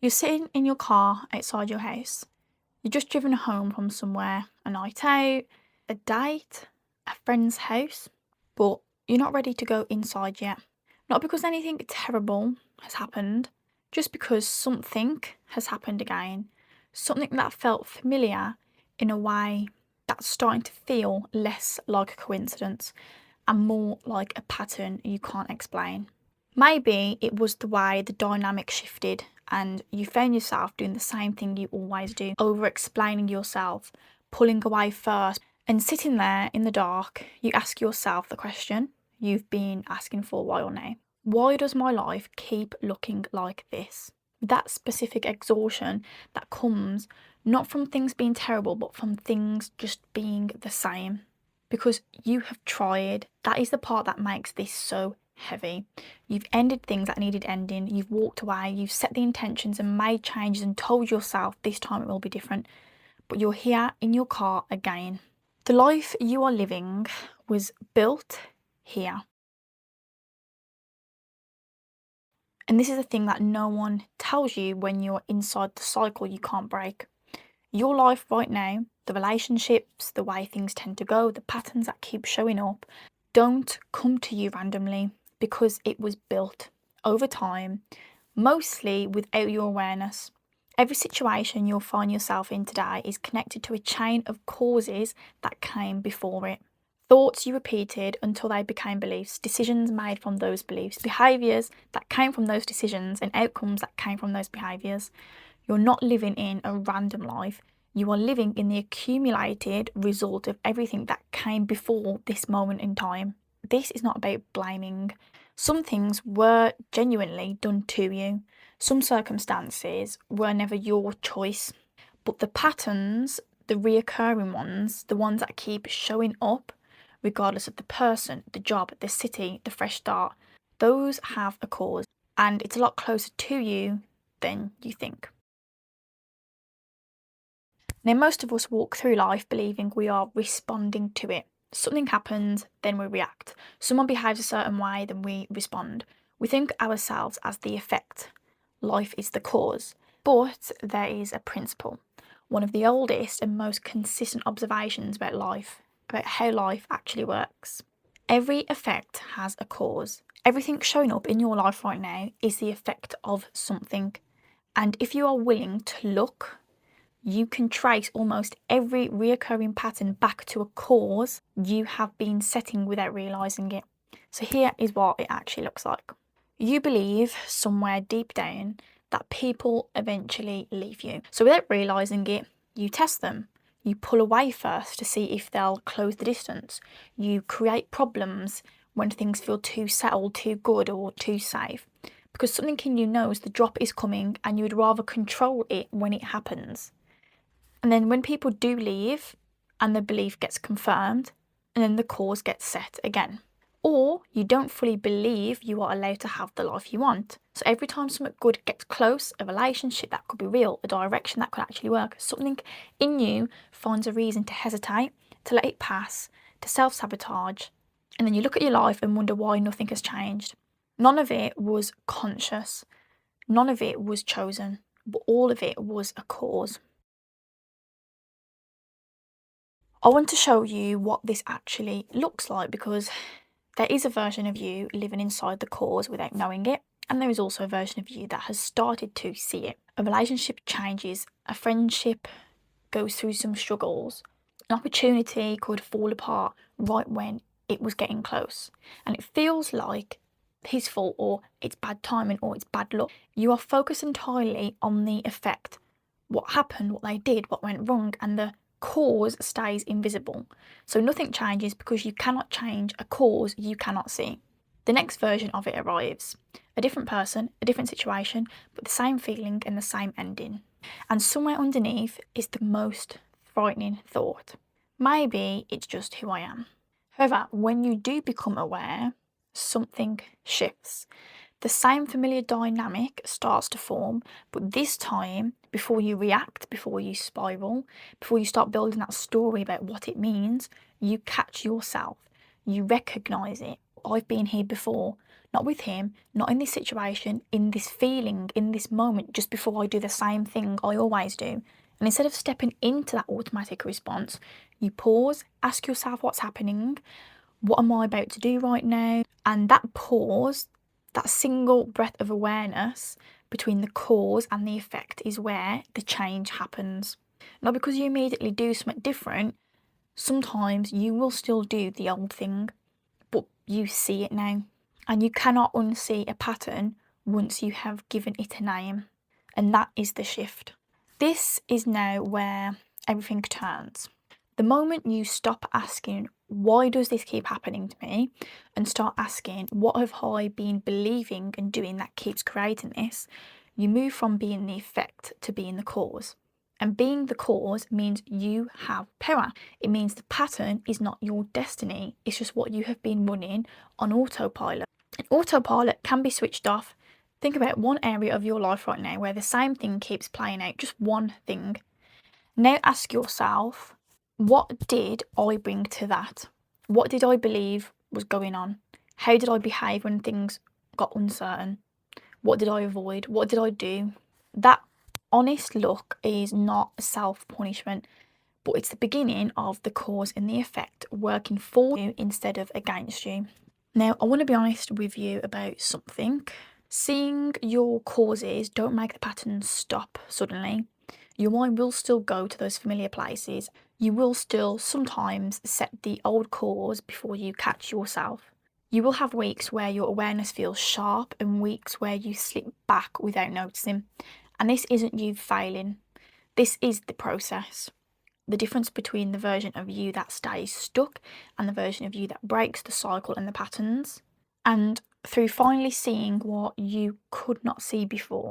You're sitting in your car outside your house. You're just driven home from somewhere, a night out, a date, a friend's house, but you're not ready to go inside yet. Not because anything terrible has happened, just because something has happened again. Something that felt familiar in a way that's starting to feel less like a coincidence and more like a pattern you can't explain. Maybe it was the way the dynamic shifted and you found yourself doing the same thing you always do, over explaining yourself, pulling away first, and sitting there in the dark, you ask yourself the question you've been asking for a while now. Why does my life keep looking like this? That specific exhaustion that comes not from things being terrible, but from things just being the same. Because you have tried. That is the part that makes this so heavy. You've ended things that needed ending, you've walked away, you've set the intentions and made changes and told yourself this time it will be different, but you're here in your car again. The life you are living was built here. And this is the thing that no one tells you when you're inside the cycle you can't break. Your life right now, the relationships, the way things tend to go, the patterns that keep showing up, don't come to you randomly because it was built over time, mostly without your awareness. Every situation you'll find yourself in today is connected to a chain of causes that came before it. Thoughts you repeated until they became beliefs, decisions made from those beliefs, behaviours that came from those decisions, and outcomes that came from those behaviours. You're not living in a random life. You are living in the accumulated result of everything that came before this moment in time. This is not about blaming. Some things were genuinely done to you. Some circumstances were never your choice. But the patterns, the reoccurring ones, the ones that keep showing up, regardless of the person, the job, the city, the fresh start, those have a cause. And it's a lot closer to you than you think. Now, most of us walk through life believing we are responding to it. Something happens, then we react. Someone behaves a certain way, then we respond. We think ourselves as the effect. Life is the cause. But there is a principle, one of the oldest and most consistent observations about life, about how life actually works. Every effect has a cause. Everything showing up in your life right now is the effect of something. And if you are willing to look, you can trace almost every reoccurring pattern back to a cause you have been setting without realizing it. So, here is what it actually looks like. You believe somewhere deep down that people eventually leave you. So, without realizing it, you test them. You pull away first to see if they'll close the distance. You create problems when things feel too settled, too good, or too safe. Because something in you knows the drop is coming and you would rather control it when it happens. And then when people do leave and the belief gets confirmed, and then the cause gets set again. Or you don't fully believe you are allowed to have the life you want. So every time something good gets close, a relationship that could be real, a direction that could actually work, something in you finds a reason to hesitate, to let it pass, to self sabotage. And then you look at your life and wonder why nothing has changed. None of it was conscious, none of it was chosen, but all of it was a cause. I want to show you what this actually looks like because there is a version of you living inside the cause without knowing it, and there is also a version of you that has started to see it. A relationship changes, a friendship goes through some struggles, an opportunity could fall apart right when it was getting close, and it feels like his fault or it's bad timing or it's bad luck. You are focused entirely on the effect, what happened, what they did, what went wrong, and the cause stays invisible. So nothing changes because you cannot change a cause you cannot see. The next version of it arrives. A different person, a different situation, but the same feeling and the same ending. And somewhere underneath is the most frightening thought. Maybe it's just who I am. However, when you do become aware, something shifts. The same familiar dynamic starts to form, but this time, before you react, before you spiral, before you start building that story about what it means, you catch yourself. You recognize it. I've been here before. not with him, not in this situation, in this feeling, in this moment, just before I do the same thing I always do. And instead of stepping into that automatic response, you pause, ask yourself what's happening, what am I about to do right now? And that pause, that single breath of awareness between the cause and the effect is where the change happens. Not because you immediately do something different, sometimes you will still do the old thing, but you see it now. And you cannot unsee a pattern once you have given it a name. And that is the shift. This is now where everything turns. The moment you stop asking, why does this keep happening to me? And start asking, what have I been believing and doing that keeps creating this? You move from being the effect to being the cause. And being the cause means you have power. It means the pattern is not your destiny, it's just what you have been running on autopilot. And autopilot can be switched off. Think about one area of your life right now where the same thing keeps playing out, just one thing. Now ask yourself, what did I bring to that? What did I believe was going on? How did I behave when things got uncertain? What did I avoid? What did I do? That honest look is not self-punishment, but it's the beginning of the cause and the effect working for you instead of against you. Now, I want to be honest with you about something. Seeing your causes don't make the patterns stop suddenly. Your mind will still go to those familiar places. You will still sometimes set the old cause before you catch yourself. You will have weeks where your awareness feels sharp and weeks where you slip back without noticing. And this isn't you failing, this is the process. The difference between the version of you that stays stuck and the version of you that breaks the cycle and the patterns. And through finally seeing what you could not see before,